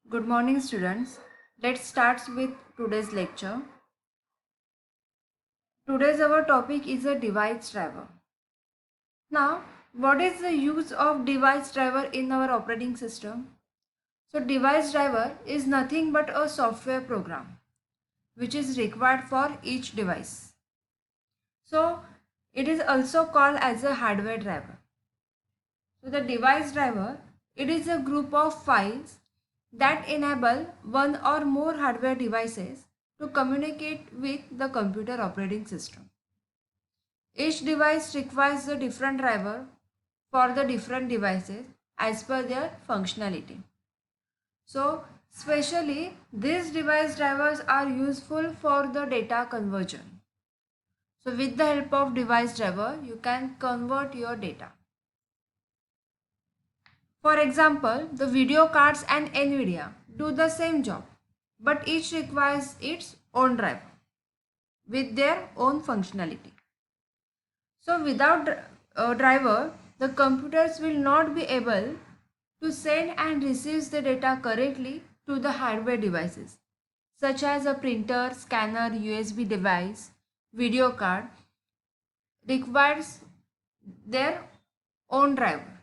Good morning, students. Let's start with today's lecture. Today's our topic is a device driver. Now, what is the use of device driver in our operating system? So, device driver is nothing but a software program which is required for each device. So, it is also called as a hardware driver. So, the device driver, it is a group of files that enable one or more hardware devices to communicate with the computer operating system. Each device requires a different driver for the different devices as per their functionality. So, especially these device drivers are useful for the data conversion. So, with the help of device driver, you can convert your data. For example, the video cards and NVIDIA do the same job, but each requires its own driver with their own functionality. So without a driver, the computers will not be able to send and receive the data correctly to the hardware devices, such as a printer, scanner, USB device, video card requires their own driver.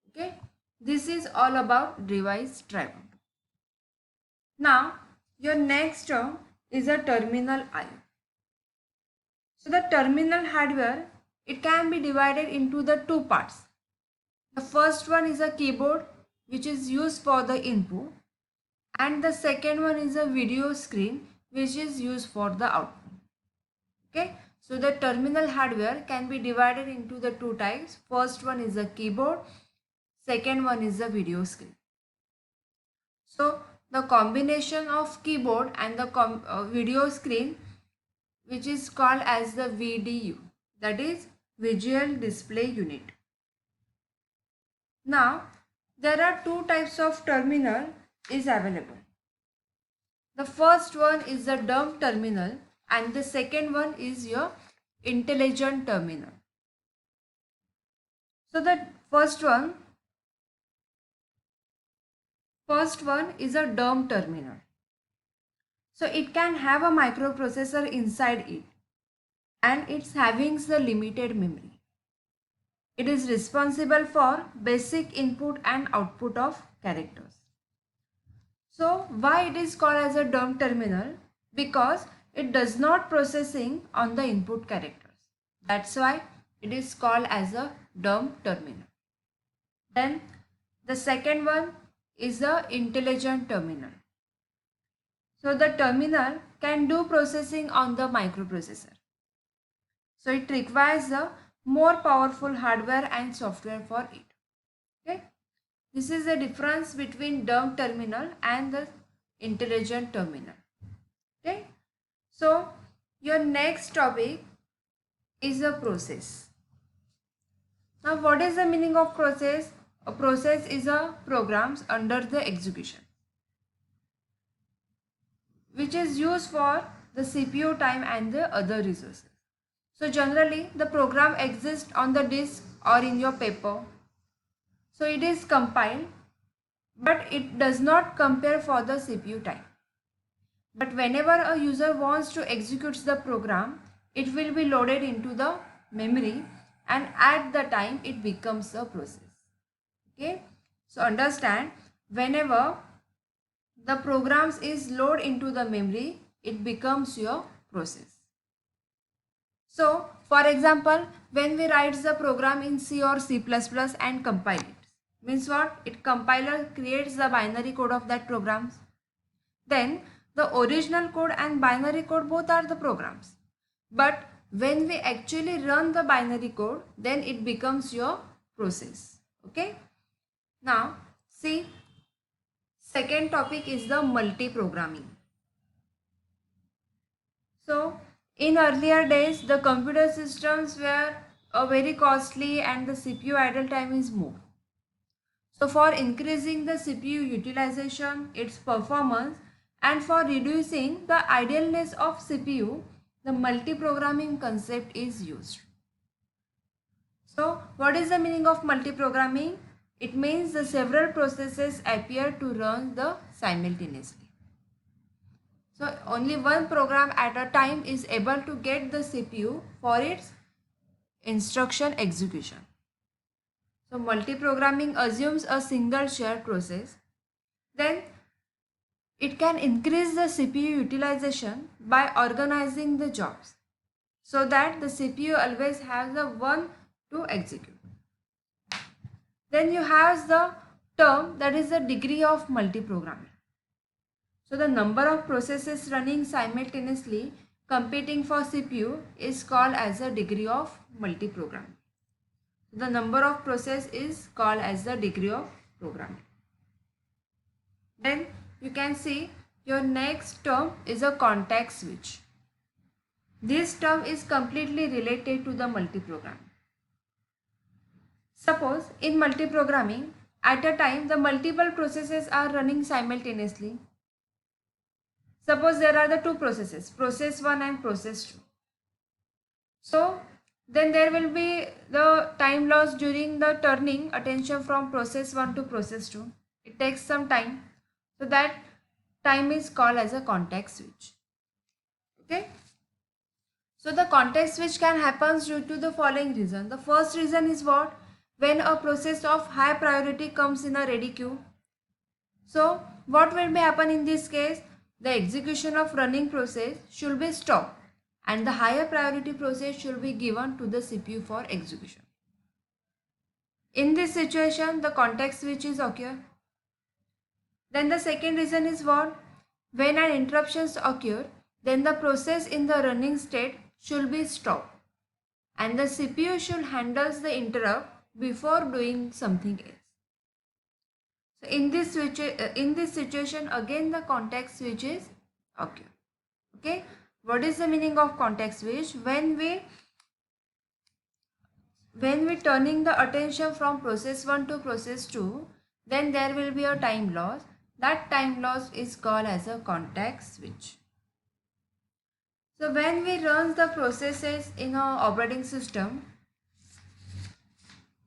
Okay, this is all about device driver. Now, your next term is a terminal I/O. So the terminal hardware, it can be divided into the two parts. The first one is a keyboard which is used for the input, and the second one is a video screen which is used for the output. Okay, so the terminal hardware can be divided into the two types. First one is a keyboard, second one is a video screen. So the combination of keyboard and the video screen, which is called as the VDU, that is Visual Display Unit. Now, there are two types of terminal is available. The first one is the dumb terminal and the second one is your intelligent terminal. So the first one is a dumb terminal. So it can have a microprocessor inside it and it's having the limited memory. It is responsible for basic input and output of characters. So why it is called as a dumb terminal? Because it does not processing on the input characters. That's why it is called as a dumb terminal. Then the second one is the intelligent terminal. So the terminal can do processing on the microprocessor. So it requires a more powerful hardware and software for it. Okay. This is the difference between dumb terminal and the intelligent terminal. Okay. So your next topic is a process. Now what is the meaning of process? A process is a programs under the execution which is used for the CPU time and the other resources. So generally the program exists on the disk or in your paper. So it is compiled, but it does not compare for the CPU time. But whenever a user wants to execute the program, it will be loaded into the memory and at the time it becomes a process. Okay, so understand, whenever the programs is loaded into the memory, it becomes your process. So for example, when we write the program in C or C++ and compile it, means what? It compiler creates the binary code of that programs. Then the original code and binary code both are the programs. But when we actually run the binary code, then it becomes your process. Okay. Now see, second topic is the multi-programming. So in earlier days, the computer systems were very costly and the CPU idle time is more. So for increasing the CPU utilization, its performance, and for reducing the idleness of CPU, the multi-programming concept is used. So what is the meaning of multi-programming? It means the several processes appear to run the simultaneously. So only one program at a time is able to get the CPU for its instruction execution. So multiprogramming assumes a single shared process. Then it can increase the CPU utilization by organizing the jobs so that the CPU always has the one to execute. Then you have the term that is the degree of multiprogramming. So the number of processes running simultaneously competing for CPU is called as the degree of multiprogramming. The number of process is called as the degree of programming. Then you can see your next term is a context switch. This term is completely related to the multiprogramming. Suppose in multiprogramming, at a time the multiple processes are running simultaneously. Suppose there are the two processes, process 1 and process 2. So then there will be the time loss during the turning attention from process 1 to process 2. It takes some time. So that time is called as a context switch. Okay. So the context switch can happen due to the following reason. The first reason is what? When a process of high priority comes in a ready queue. So what will be happen in this case? The execution of running process should be stopped and the higher priority process should be given to the CPU for execution. In this situation, the context switch is occur. Then the second reason is what? When an interruptions occur, then the process in the running state should be stopped and the CPU should handle the interrupt before doing something else. So in this situation again the context switches occur. Okay, what is the meaning of context switch? When we turning the attention from process 1 to process 2, then there will be a time loss. That time loss is called as a context switch. So when we run the processes in our operating system,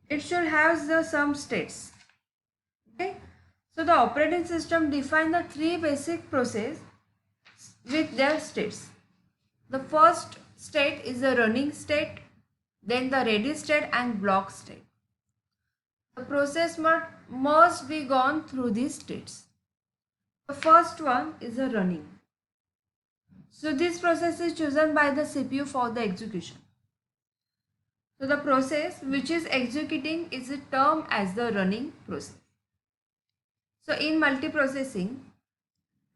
it should have some states. Okay, so the operating system defines the three basic processes with their states. The first state is the running state, then the ready state and block state. The process must be gone through these states. The first one is the running. So this process is chosen by the CPU for the execution. So the process which is executing is termed as the running process. So in multiprocessing,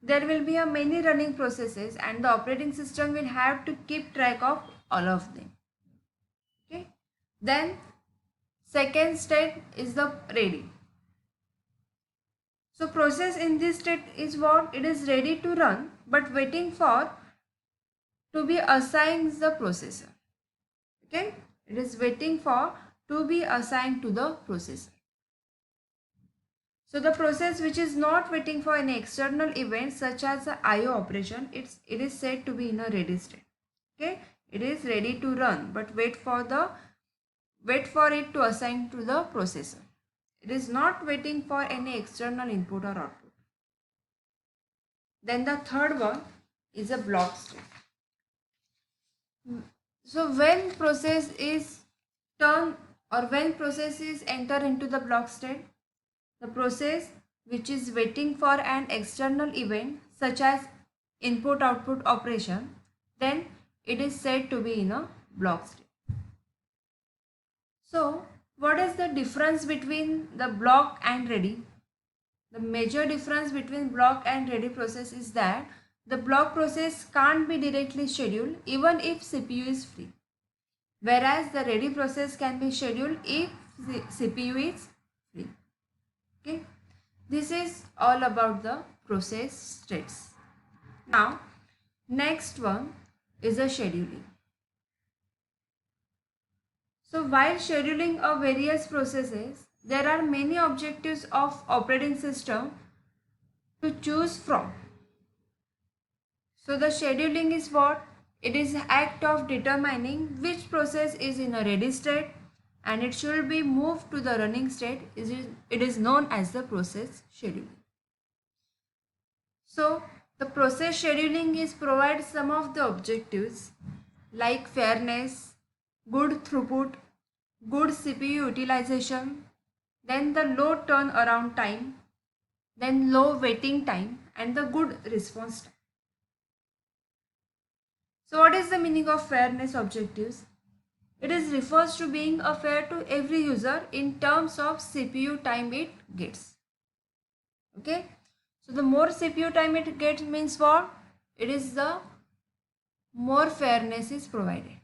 there will be a many running processes and the operating system will have to keep track of all of them. Okay. Then second state is the ready. So process in this state is what? It is ready to run but waiting for to be assigned the processor. Okay. It is waiting for to be assigned to the processor. So the process which is not waiting for any external event such as the IO operation, it is said to be in a ready state. Okay, it is ready to run but wait for it to assign to the processor. It is not waiting for any external input or output. Then the third one is a block state. So when process is turned or when processes enter into the block state, the process which is waiting for an external event such as input-output operation, then it is said to be in a block state. So what is the difference between the block and ready? The major difference between block and ready process is that the block process can't be directly scheduled even if CPU is free, whereas the ready process can be scheduled if the CPU is free. Okay, this is all about the process states. Now next one is a scheduling. So while scheduling of various processes, there are many objectives of operating system to choose from. So the scheduling is what? It is the act of determining which process is in a ready state and it should be moved to the running state. It is known as the process scheduling. So the process scheduling is provide some of the objectives like fairness, good throughput, good CPU utilization, then the low turnaround time, then low waiting time, and the good response time. So what is the meaning of fairness objectives? It is refers to being fair to every user in terms of CPU time it gets. Okay. So the more CPU time it gets means what? It is the more fairness is provided.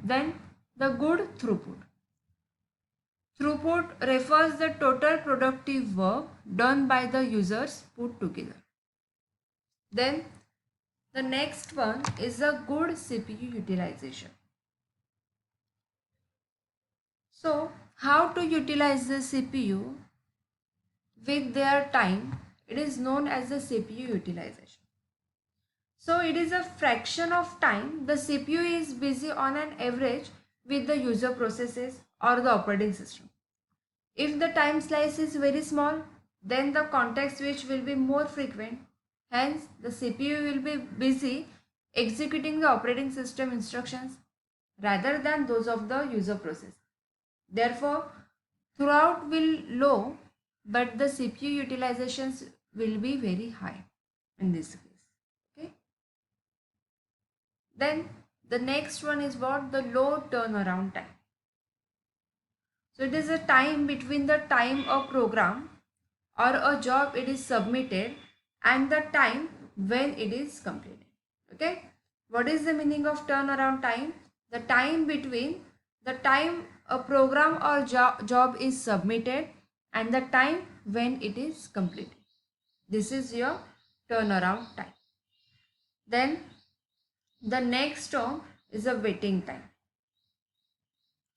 Then the good throughput. Throughput refers the total productive work done by the users put together. Then the next one is a good CPU utilization. So how to utilize the CPU with their time? It is known as the CPU utilization. So it is a fraction of time the CPU is busy on an average with the user processes or the operating system. If the time slice is very small, then the context switch will be more frequent. Hence, the CPU will be busy executing the operating system instructions rather than those of the user process. Therefore, throughput will low, but the CPU utilizations will be very high in this case. Okay. Then the next one is what? The low turnaround time. So it is a time between the time a program or a job it is submitted and the time when it is completed. Okay. What is the meaning of turnaround time? The time between the time a program or job is submitted and the time when it is completed. This is your turnaround time. Then the next term is a waiting time.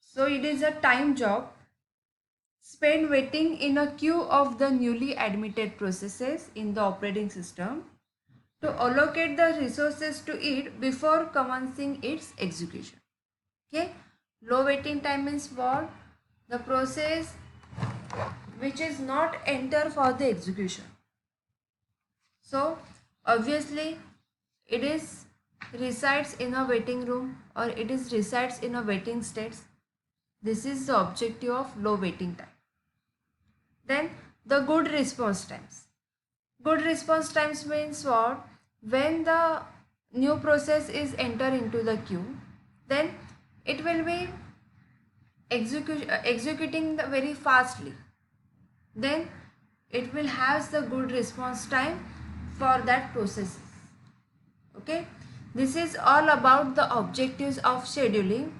So it is a time job spent waiting in a queue of the newly admitted processes in the operating system to allocate the resources to it before commencing its execution. Okay, low waiting time means what? The process which is not enter for the execution. So obviously it is resides in a waiting room or it is resides in a waiting states. This is the objective of low waiting time. Then the good response times. Good response times means what? When the new process is enter into the queue, then it will be executing very fastly. Then it will have the good response time for that process. Okay, this is all about the objectives of scheduling,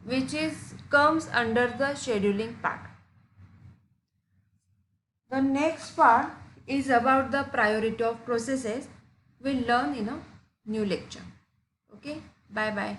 which is comes under the scheduling part. The next part is about the priority of processes. We'll learn in a new lecture. Okay, bye bye.